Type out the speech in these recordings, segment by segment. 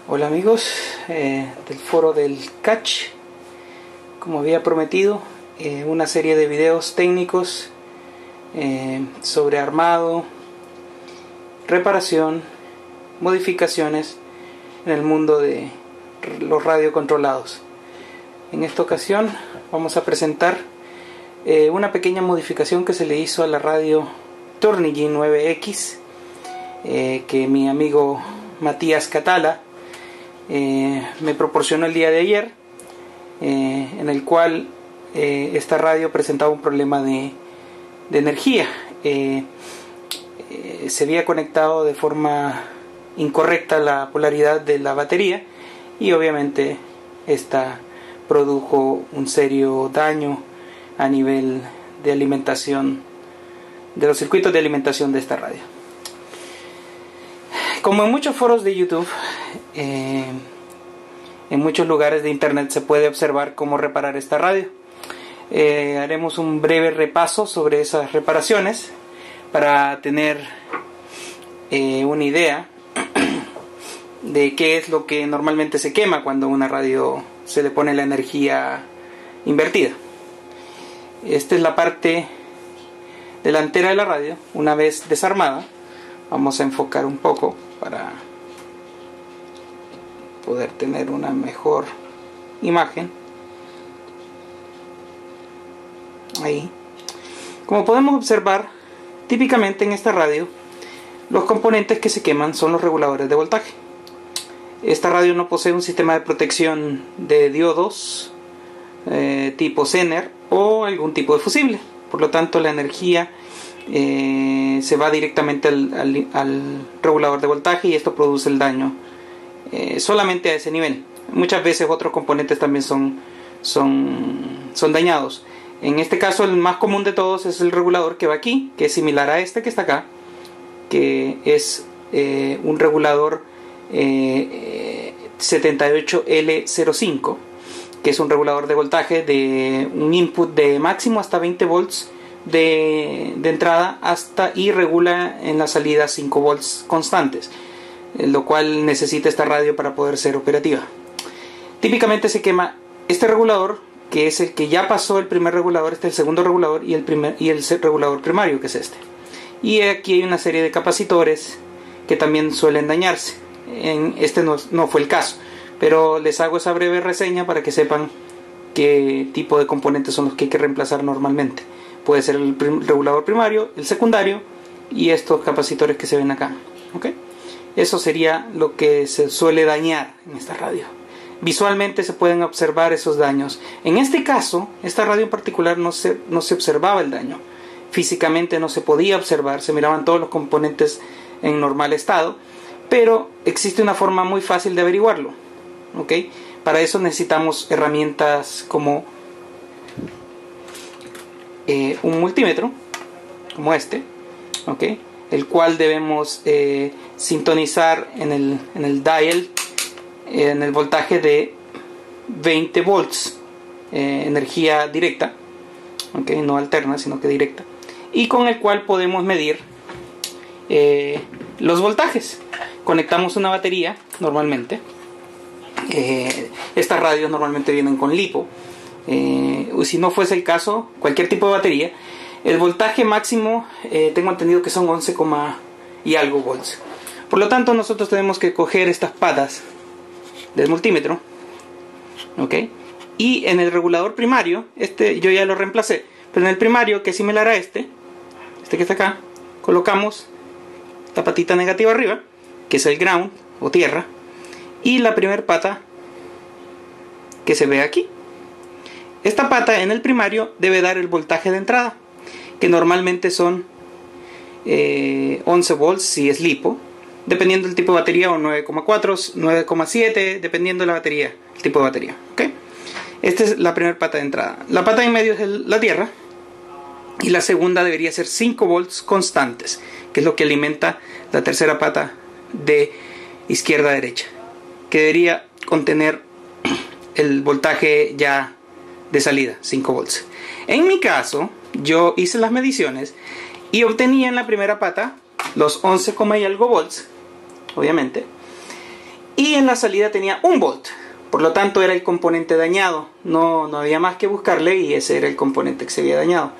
Hola amigos del foro del Catch. Como había prometido, una serie de videos técnicos sobre armado, reparación, modificaciones en el mundo de los radiocontrolados. En esta ocasión vamos a presentar una pequeña modificación que se le hizo a la radio Turnigy 9X que mi amigo Matías Catala me proporcionó el día de ayer, en el cual esta radio presentaba un problema de energía. Se había conectado de forma incorrecta la polaridad de la batería y obviamente esta produjo un serio daño a nivel de alimentación de los circuitos de alimentación de esta radio. Como en muchos foros de YouTube, en muchos lugares de internet se puede observar cómo reparar esta radio. Haremos un breve repaso sobre esas reparaciones para tener una idea de qué es lo que normalmente se quema cuando a una radio se le pone la energía invertida. Esta es la parte delantera de la radio. Una vez desarmada, vamos a enfocar un poco para poder tener una mejor imagen. Ahí, como podemos observar, típicamente en esta radio los componentes que se queman son los reguladores de voltaje. Esta radio no posee un sistema de protección de diodos tipo Zener o algún tipo de fusible, por lo tanto la energía se va directamente al regulador de voltaje y esto produce el daño solamente a ese nivel. Muchas veces otros componentes también son dañados. En este caso el más común de todos es el regulador que va aquí, que es similar a este que está acá, que es un regulador 78L05, que es un regulador de voltaje de un input de máximo hasta 20 volts de entrada y regula en la salida 5 volts constantes, lo cual necesita esta radio para poder ser operativa. Típicamente se quema este regulador, que es el que ya pasó el primer regulador, este es el segundo regulador y el regulador primario, que es este. Y aquí hay una serie de capacitores que también suelen dañarse. En este no fue el caso, pero les hago esa breve reseña para que sepan qué tipo de componentes son los que hay que reemplazar normalmente. Puede ser el regulador primario, el secundario y estos capacitores que se ven acá. ¿Okay? Eso sería lo que se suele dañar en esta radio. Visualmente se pueden observar esos daños. En este caso, esta radio en particular no se observaba el daño. Físicamente no se podía observar, se miraban todos los componentes en normal estado, pero existe una forma muy fácil de averiguarlo. ¿Okay? Para eso necesitamos herramientas como un multímetro como este, ¿okay? El cual debemos sintonizar en el dial en el voltaje de 20 volts, energía directa, ¿okay? No alterna sino que directa, y con el cual podemos medir los voltajes. Conectamos una batería normalmente. Estas radios normalmente vienen con LiPo. Si no fuese el caso, cualquier tipo de batería, el voltaje máximo tengo entendido que son 11, y algo volts. Por lo tanto nosotros tenemos que coger estas patas del multímetro, ¿okay? Y en el regulador primario, este yo ya lo reemplacé, pero en el primario, que es similar a este que está acá, colocamos esta patita negativa arriba, que es el ground o tierra, y la primera pata que se ve aquí. Esta pata en el primario debe dar el voltaje de entrada, que normalmente son 11 volts si es LiPo, dependiendo del tipo de batería, o 9,4, 9,7, dependiendo de la batería, el tipo de batería. ¿Okay? Esta es la primera pata de entrada. La pata en medio es la tierra, y la segunda debería ser 5 volts constantes, que es lo que alimenta la tercera pata de izquierda a derecha, que debería contener el voltaje ya de salida, 5 volts. En mi caso, yo hice las mediciones y obtenía en la primera pata los 11, y algo volts, obviamente, y en la salida tenía 1 volt. Por lo tanto era el componente dañado, no había más que buscarle y ese era el componente que se había dañado.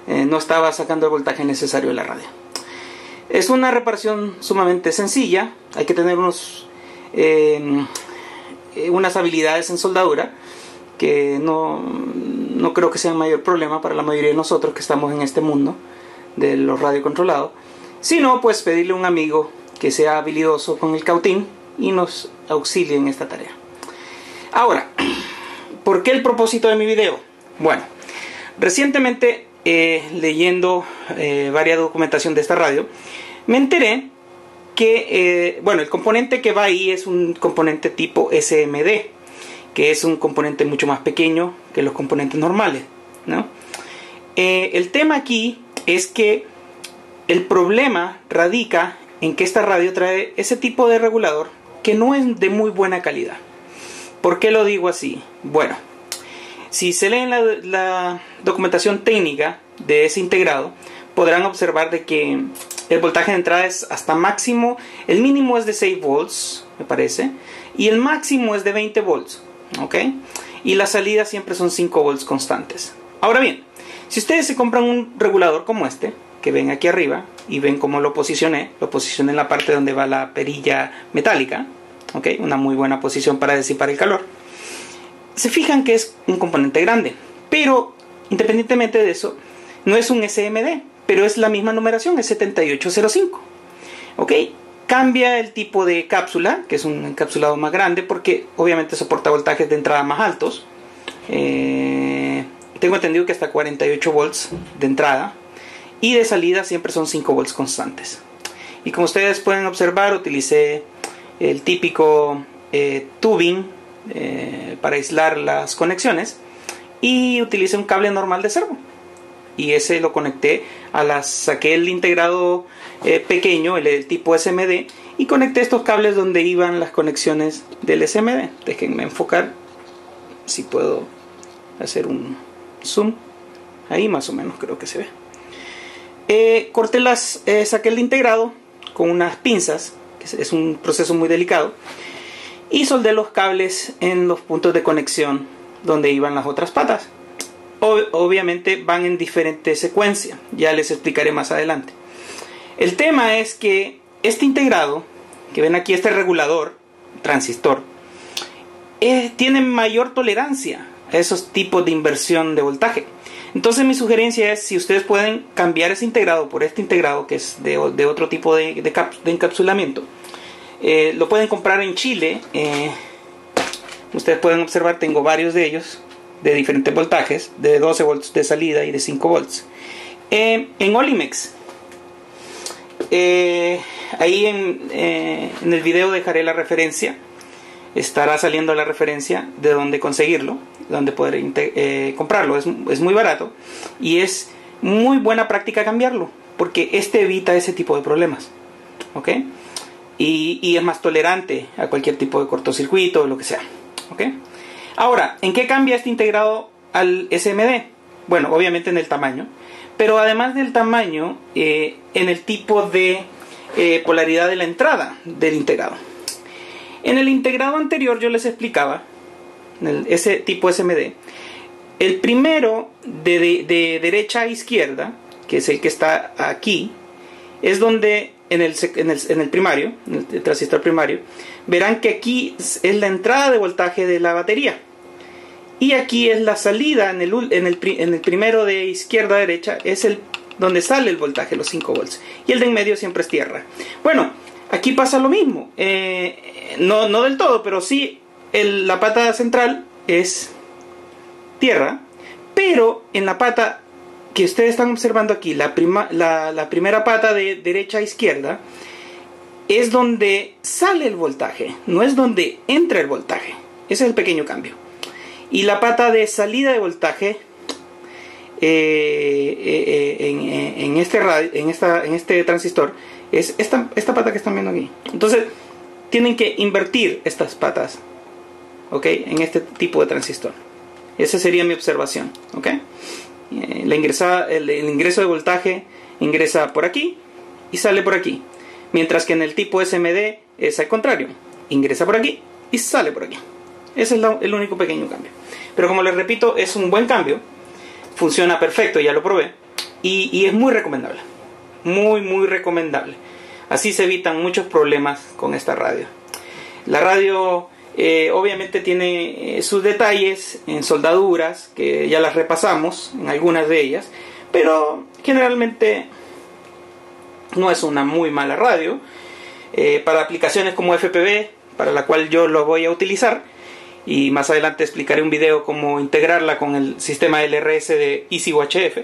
No estaba sacando el voltaje necesario de la radio. Es una reparación sumamente sencilla, hay que tener unas habilidades en soldadura que no creo que sea un mayor problema para la mayoría de nosotros que estamos en este mundo de los radiocontrolados. Si no, pues pedirle a un amigo que sea habilidoso con el cautín y nos auxilie en esta tarea. Ahora, ¿por qué el propósito de mi video? Bueno, recientemente leyendo varias documentación de esta radio, me enteré que el componente que va ahí es un componente tipo SMD, que es un componente mucho más pequeño que los componentes normales, ¿no? El tema aquí es que el problema radica en que esta radio trae ese tipo de regulador que no es de muy buena calidad. ¿Por qué lo digo así? Bueno, si se leen la documentación técnica de ese integrado, podrán observar de que el voltaje de entrada es hasta máximo, el mínimo es de 6 volts, me parece, y el máximo es de 20 volts, ¿ok? Y la salida siempre son 5 volts constantes. Ahora bien, si ustedes se compran un regulador como este, que ven aquí arriba, y ven cómo lo posicioné en la parte donde va la perilla metálica, ¿ok? Una muy buena posición para disipar el calor. Se fijan que es un componente grande, pero independientemente de eso, no es un SMD, pero es la misma numeración, es 7805. ¿Ok? Cambia el tipo de cápsula, que es un encapsulado más grande, porque obviamente soporta voltajes de entrada más altos. Tengo entendido que hasta 48 volts de entrada, y de salida siempre son 5 volts constantes. Y como ustedes pueden observar, utilicé el típico tubing para aislar las conexiones, y utilicé un cable normal de servo. Y ese lo conecté saqué el integrado pequeño, el tipo SMD, y conecté estos cables donde iban las conexiones del SMD. Déjenme enfocar, si puedo hacer un zoom. Ahí más o menos creo que se ve. Saqué el integrado con unas pinzas, que es un proceso muy delicado, y soldé los cables en los puntos de conexión donde iban las otras patas. Obviamente van en diferente secuencia, ya les explicaré más adelante. El tema es que este integrado, que ven aquí, este regulador, transistor, tiene mayor tolerancia a esos tipos de inversión de voltaje. Entonces mi sugerencia es, si ustedes pueden cambiar ese integrado por este integrado, que es de otro tipo de encapsulamiento, lo pueden comprar en Chile. Ustedes pueden observar, tengo varios de ellos de diferentes voltajes, de 12 volts de salida y de 5 volts. En Olimex, ahí en el video dejaré la referencia, estará saliendo la referencia de dónde conseguirlo, dónde poder comprarlo. Es muy barato y es muy buena práctica cambiarlo, porque este evita ese tipo de problemas, ¿ok? Y es más tolerante a cualquier tipo de cortocircuito o lo que sea, ¿ok? Ahora, ¿en qué cambia este integrado al SMD? Bueno, obviamente en el tamaño, pero además del tamaño, en el tipo de polaridad de la entrada del integrado. En el integrado anterior yo les explicaba, ese tipo SMD, el primero de derecha a izquierda, que es el que está aquí, es donde en el primario, en el transistor primario, verán que aquí es la entrada de voltaje de la batería. Y aquí es la salida, en el primero de izquierda a derecha, es donde sale el voltaje, los 5 volts. Y el de en medio siempre es tierra. Bueno, aquí pasa lo mismo. No del todo, pero sí la pata central es tierra. Pero en la pata que ustedes están observando aquí, la primera pata de derecha a izquierda, es donde sale el voltaje, no es donde entra el voltaje. Ese es el pequeño cambio. Y la pata de salida de voltaje en este transistor es esta pata que están viendo aquí. Entonces tienen que invertir estas patas, ¿ok? En este tipo de transistor. Esa sería mi observación, ¿ok? El ingreso de voltaje ingresa por aquí y sale por aquí, mientras que en el tipo SMD es al contrario. ingresa por aquí y sale por aquí. Ese es el único pequeño cambio. Pero como les repito, es un buen cambio. Funciona perfecto, ya lo probé. Y es muy recomendable. Muy recomendable. Así se evitan muchos problemas con esta radio. La radio obviamente tiene sus detalles en soldaduras, que ya las repasamos en algunas de ellas. Pero generalmente no es una muy mala radio. Para aplicaciones como FPV, para la cual yo lo voy a utilizar, y más adelante explicaré un video cómo integrarla con el sistema LRS de EasyUHF,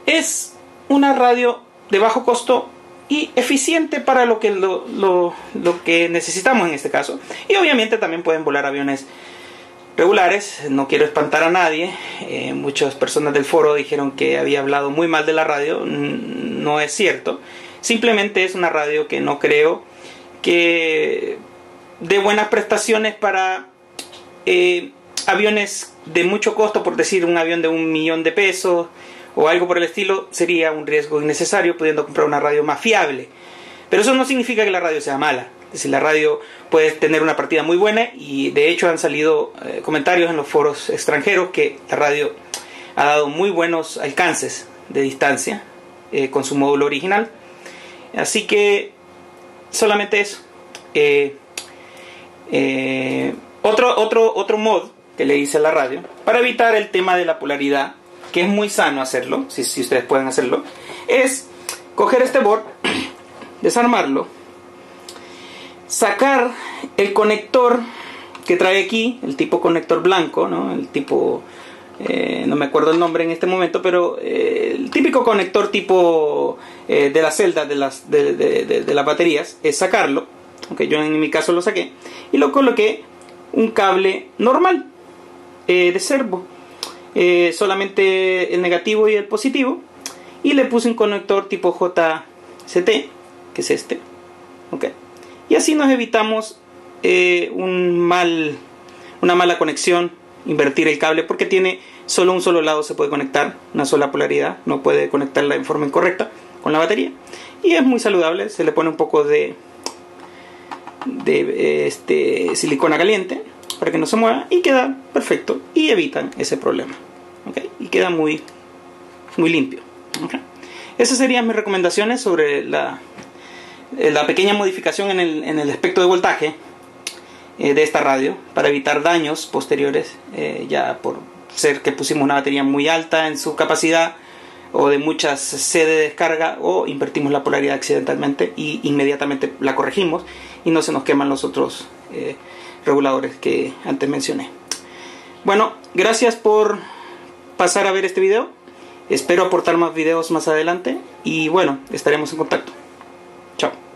es una radio de bajo costo y eficiente para lo que necesitamos en este caso. Y obviamente también pueden volar aviones regulares. No quiero espantar a nadie. Muchas personas del foro dijeron que había hablado muy mal de la radio. No es cierto. Simplemente es una radio que no creo que dé buenas prestaciones para aviones de mucho costo. Por decir, un avión de $1.000.000 o algo por el estilo sería un riesgo innecesario, pudiendo comprar una radio más fiable. Pero eso no significa que la radio sea mala. Es decir, la radio puede tener una partida muy buena, y de hecho han salido comentarios en los foros extranjeros que la radio ha dado muy buenos alcances de distancia con su módulo original. Así que solamente eso. Otro mod que le hice a la radio para evitar el tema de la polaridad, que es muy sano hacerlo, si ustedes pueden hacerlo, es coger este board, desarmarlo, sacar el conector que trae aquí, el tipo conector blanco, ¿no? El tipo, no me acuerdo el nombre en este momento, pero el típico conector tipo de las celdas de las baterías, es sacarlo. Okay, yo en mi caso lo saqué y lo coloqué un cable normal de servo, solamente el negativo y el positivo, y le puse un conector tipo JCT, que es este. Okay. Y así nos evitamos una mala conexión, invertir el cable, porque tiene solo un solo lado, se puede conectar, una sola polaridad, no puede conectarla en forma incorrecta con la batería, y es muy saludable. Se le pone un poco de silicona caliente para que no se mueva, y queda perfecto, y evitan ese problema. ¿Okay? Y queda muy limpio. ¿Okay? Esas serían mis recomendaciones sobre la pequeña modificación en el espectro de voltaje de esta radio, para evitar daños posteriores, ya por ser que pusimos una batería muy alta en su capacidad, o de muchas C de descarga, o invertimos la polaridad accidentalmente y inmediatamente la corregimos y no se nos queman los otros reguladores que antes mencioné. Bueno, gracias por pasar a ver este video. Espero aportar más videos más adelante, y bueno, estaremos en contacto. Chao.